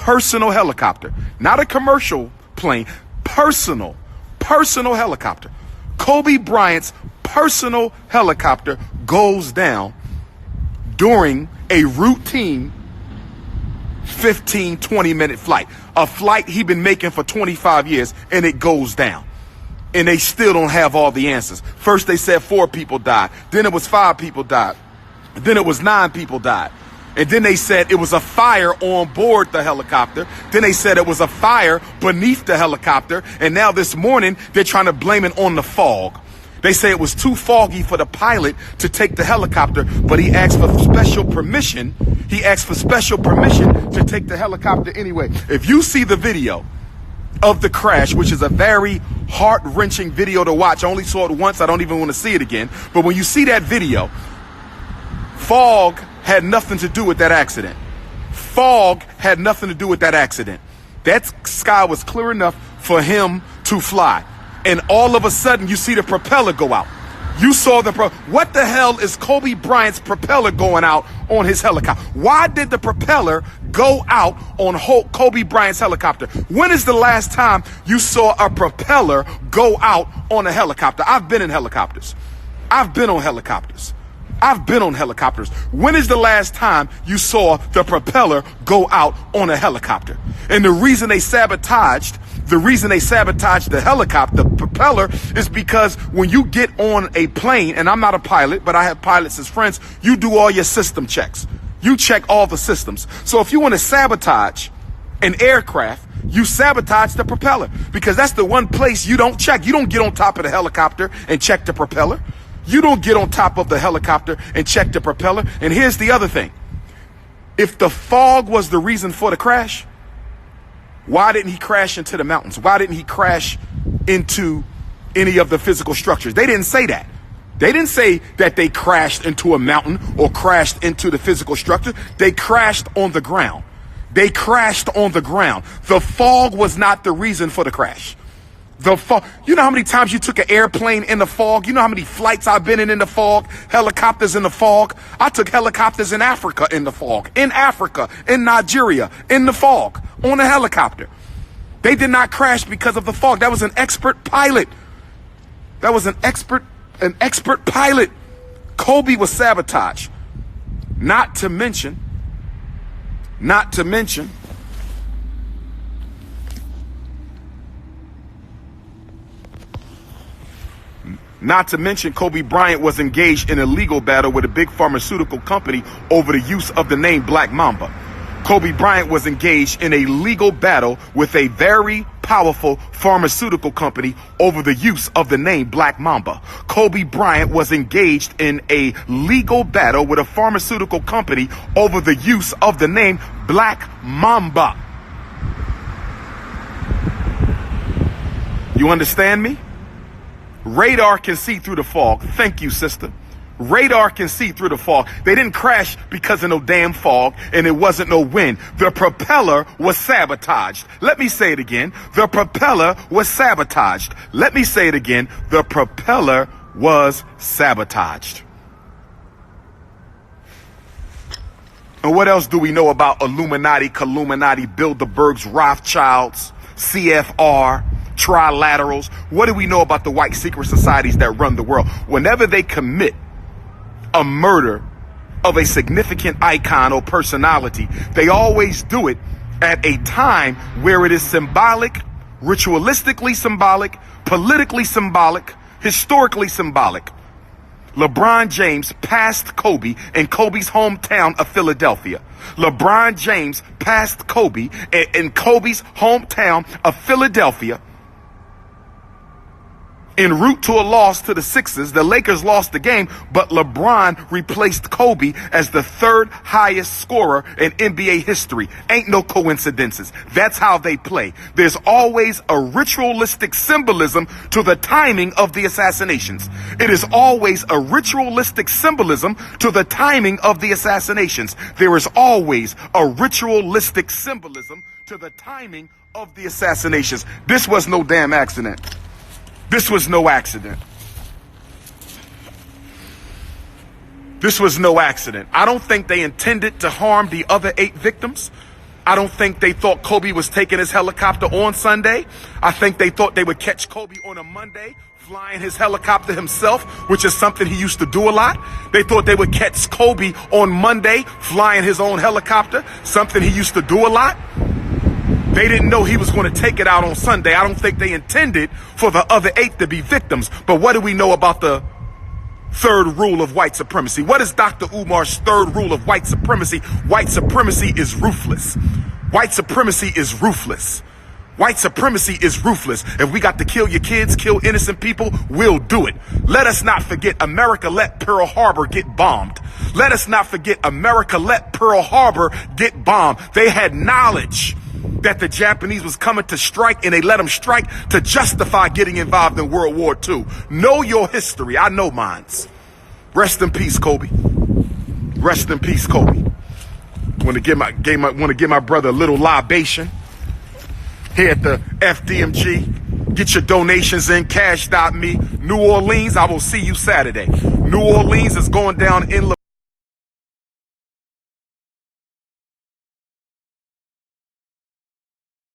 personal helicopter, not a commercial plane, personal helicopter. Kobe Bryant's personal helicopter goes down during a routine 15, 20-minute flight. A flight he'd been making for 25 years, and it goes down. And they still don't have all the answers. First they said 4 people died. Then it was 5 people died. Then it was 9 people died. And then they said it was a fire on board the helicopter. Then they said it was a fire beneath the helicopter. And now this morning, they're trying to blame it on the fog. They say it was too foggy for the pilot to take the helicopter, but he asked for special permission. He asked for special permission to take the helicopter anyway. If you see the video of the crash, which is a very heart-wrenching video to watch, I only saw it once. I don't even want to see it again. But when you see that video, fog had nothing to do with that accident. Fog had nothing to do with that accident. That sky was clear enough for him to fly. And all of a sudden, you see the propeller go out. You saw what the hell is Kobe Bryant's propeller going out on his helicopter? Why did the propeller go out on Kobe Bryant's helicopter? When is the last time you saw a propeller go out on a helicopter? I've been in helicopters. I've been on helicopters. When is the last time you saw the propeller go out on a helicopter? And the reason they sabotaged the helicopter, the propeller, is because when you get on a plane, and I'm not a pilot, but I have pilots as friends, you do all your system checks. You check all the systems. So if you want to sabotage an aircraft, you sabotage the propeller, because that's the one place you don't check. You don't get on top of the helicopter and check the propeller. You don't get on top of the helicopter and check the propeller. And here's the other thing. If the fog was the reason for the crash, why didn't he crash into the mountains? Why didn't he crash into any of the physical structures? They didn't say that. They didn't say that they crashed into a mountain or crashed into the physical structure. They crashed on the ground. The fog was not the reason for the crash. The fog. You know how many times you took an airplane in the fog? You know how many flights I've been in the fog? Helicopters in the fog. I took helicopters in Africa in the fog. In Africa, in Nigeria, in the fog, on a helicopter. They did not crash because of the fog. That was an expert pilot. An expert pilot. Kobe was sabotaged. Not to mention, Kobe Bryant was engaged in a legal battle with a big pharmaceutical company over the use of the name Black Mamba. Kobe Bryant was engaged in a legal battle with a very powerful pharmaceutical company over the use of the name Black Mamba. Kobe Bryant was engaged in a legal battle with a pharmaceutical company over the use of the name Black Mamba. You understand me? Radar can see through the fog. Thank you, sister. Radar can see through the fog. They didn't crash because of no damn fog, and it wasn't no wind. The propeller was sabotaged. Let me say it again. The propeller was sabotaged. Let me say it again. The propeller was sabotaged. And what else do we know about Illuminati, Colluminati, Bilderbergs, Rothschilds, CFR, trilaterals? What do we know about the white secret societies that run the world? Whenever they commit a murder of a significant icon or personality, they always do it at a time where it is symbolic, ritualistically symbolic, politically symbolic, historically symbolic. LeBron James passed Kobe in Kobe's hometown of Philadelphia. LeBron James passed Kobe in Kobe's hometown of Philadelphia. En route to a loss to the Sixers, the Lakers lost the game, but LeBron replaced Kobe as the third highest scorer in NBA history. Ain't no coincidences. That's how they play. There's always a ritualistic symbolism to the timing of the assassinations. It is always a ritualistic symbolism to the timing of the assassinations. There is always a ritualistic symbolism to the timing of the assassinations. This was no damn accident. This was no accident. This was no accident. I don't think they intended to harm the other 8 victims. I don't think they thought Kobe was taking his helicopter on Sunday. I think they thought they would catch Kobe on a Monday, flying his helicopter himself, which is something he used to do a lot. They thought they would catch Kobe on Monday, flying his own helicopter, something he used to do a lot. They didn't know he was going to take it out on Sunday. I don't think they intended for the other 8 to be victims. But what do we know about the third rule of white supremacy? What is Dr. Umar's third rule of white supremacy? White supremacy is ruthless. White supremacy is ruthless. White supremacy is ruthless. If we got to kill your kids, kill innocent people, we'll do it. Let us not forget America let Pearl Harbor get bombed. Let us not forget America let Pearl Harbor get bombed. They had knowledge that the Japanese was coming to strike, and they let them strike to justify getting involved in World War II. Know your history. I know mine's. Rest in peace, Kobe. Rest in peace, Kobe. Want to give my brother a little libation here at the FDMG. Get your donations in, cash.me. New Orleans, I will see you Saturday. New Orleans is going down in